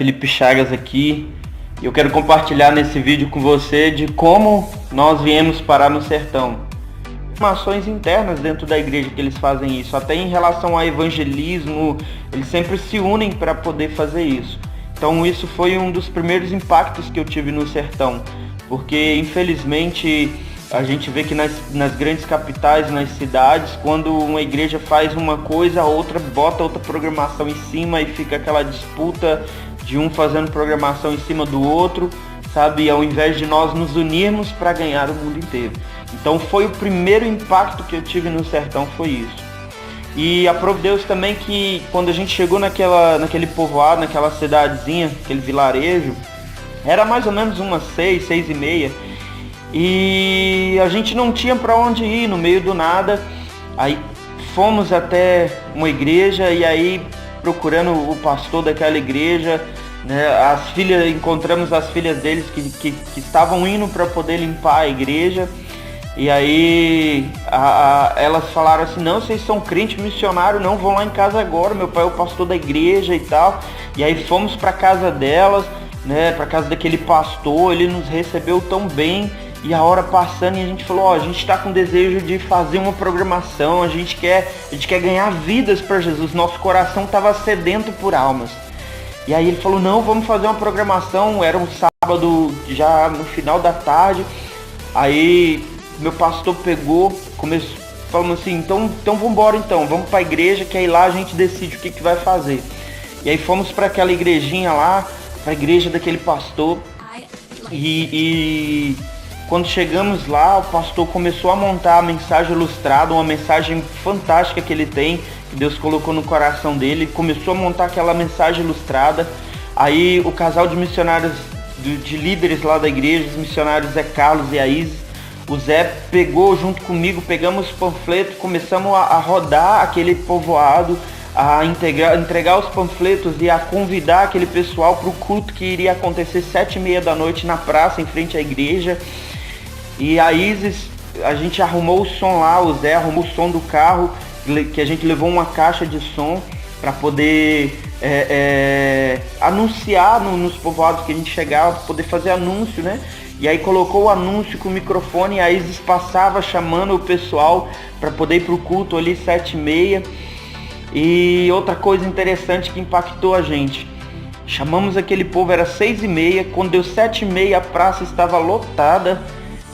Felipe Chagas aqui. Eu quero compartilhar nesse vídeo com você de como nós viemos parar no sertão. Ações internas dentro da igreja que eles fazem isso, até em relação a evangelismo, eles sempre se unem para poder fazer isso. Então isso foi um dos primeiros impactos que eu tive no sertão, porque infelizmente a gente vê que nas grandes capitais, nas cidades, quando uma igreja faz uma coisa, a outra bota outra programação em cima e fica aquela disputa de um fazendo programação em cima do outro, sabe? Ao invés de nós nos unirmos para ganhar o mundo inteiro. Então foi o primeiro impacto que eu tive no sertão, foi isso. E aprove Deus também que quando a gente chegou naquele povoado, naquela cidadezinha, aquele vilarejo, era mais ou menos umas 6h30, e a gente não tinha para onde ir, no meio do nada. Aí fomos até uma igreja e aí procurando o pastor daquela igreja, né, encontramos as filhas deles que estavam indo para poder limpar a igreja. E aí elas falaram assim: não, vocês são crente missionário, não, vão lá em casa agora, meu pai é o pastor da igreja e tal. E aí fomos para casa delas, né, para casa daquele pastor, ele nos recebeu tão bem. E a hora passando e a gente falou: a gente está com desejo de fazer uma programação, a gente quer ganhar vidas para Jesus, nosso coração estava sedento por almas. E aí ele falou: não, vamos fazer uma programação. Era um sábado já no final da tarde. Aí meu pastor começou falando assim: então vamos embora, vamos para a igreja, que aí lá a gente decide o que vai fazer. E aí fomos para aquela igrejinha lá, para a igreja daquele pastor. E quando chegamos lá, o pastor começou a montar a mensagem ilustrada, uma mensagem fantástica que ele tem, que Deus colocou no coração dele. Começou a montar aquela mensagem ilustrada. Aí o casal de missionários, de líderes lá da igreja, os missionários Zé Carlos e a Isis, o Zé pegou junto comigo, pegamos os panfletos, começamos a rodar aquele povoado, a entregar os panfletos e a convidar aquele pessoal para o culto que iria acontecer 7h30 da noite na praça, em frente à igreja. E a Isis, a gente arrumou o som lá, o Zé arrumou o som do carro, que a gente levou uma caixa de som para poder anunciar nos povoados que a gente chegava, para poder fazer anúncio, né? E aí colocou o anúncio com o microfone e a Isis passava chamando o pessoal para poder ir para o culto ali 7h30. E outra coisa interessante que impactou a gente, chamamos aquele povo, era 6h30, quando deu 7h30 a praça estava lotada,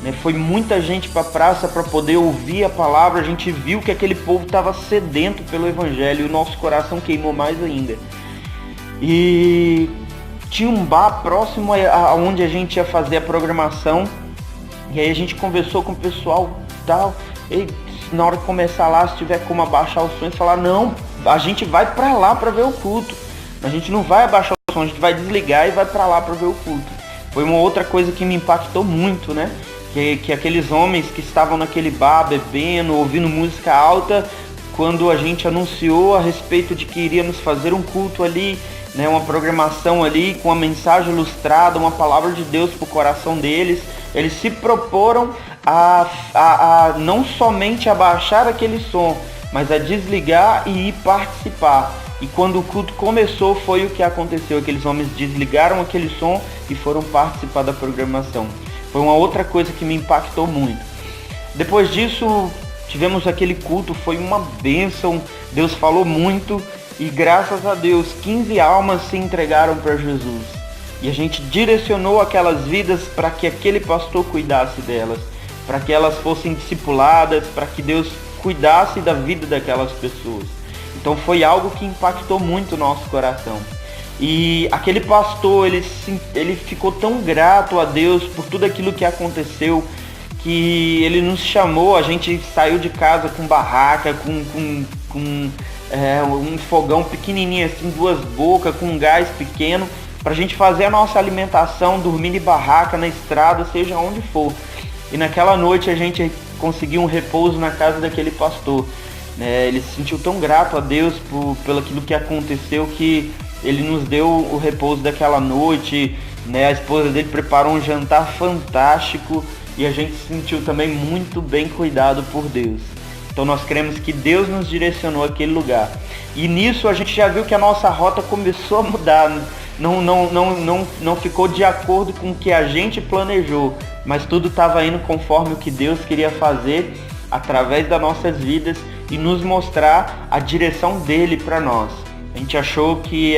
né? Foi muita gente para a praça para poder ouvir a palavra. A gente viu que aquele povo estava sedento pelo evangelho e o nosso coração queimou mais ainda. E tinha um bar próximo aonde a gente ia fazer a programação, e aí a gente conversou com o pessoal e tal. E na hora de começar lá, se tiver como abaixar o som, falar: não, a gente vai para lá para ver o culto, a gente não vai abaixar o som, a gente vai desligar e vai para lá para ver o culto. Foi uma outra coisa que me impactou muito, né? Que aqueles homens que estavam naquele bar bebendo, ouvindo música alta, quando a gente anunciou a respeito de que iríamos fazer um culto ali, né, uma programação ali com uma mensagem ilustrada, uma palavra de Deus para o coração deles, eles se proporam a não somente abaixar aquele som, mas a desligar e ir participar. E quando o culto começou, foi o que aconteceu: aqueles homens desligaram aquele som e foram participar da programação. Foi uma outra coisa que me impactou muito. Depois disso, tivemos aquele culto, foi uma bênção, Deus falou muito e graças a Deus 15 almas se entregaram para Jesus. E a gente direcionou aquelas vidas para que aquele pastor cuidasse delas, para que elas fossem discipuladas, para que Deus cuidasse da vida daquelas pessoas. Então foi algo que impactou muito o nosso coração. E aquele pastor, ele ficou tão grato a Deus por tudo aquilo que aconteceu, que ele nos chamou. A gente saiu de casa com barraca, com um fogão pequenininho assim, 2 bocas, com um gás pequeno, pra gente fazer a nossa alimentação, dormindo em barraca, na estrada, seja onde for. E naquela noite a gente conseguiu um repouso na casa daquele pastor, né? Ele se sentiu tão grato a Deus pelo aquilo que aconteceu, que ele nos deu o repouso daquela noite, né? A esposa dele preparou um jantar fantástico e a gente se sentiu também muito bem cuidado por Deus. Então nós cremos que Deus nos direcionou àquele lugar. E nisso a gente já viu que a nossa rota começou a mudar. não ficou de acordo com o que a gente planejou, mas tudo estava indo conforme o que Deus queria fazer através das nossas vidas e nos mostrar a direção dele para nós. A gente achou que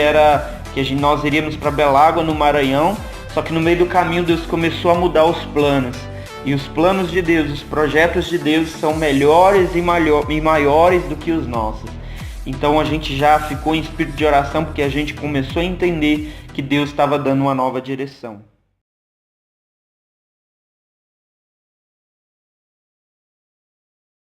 nós iríamos para Belágua, no Maranhão, só que no meio do caminho Deus começou a mudar os planos. E os planos de Deus, os projetos de Deus são melhores e maiores do que os nossos. Então a gente já ficou em espírito de oração porque a gente começou a entender que Deus estava dando uma nova direção.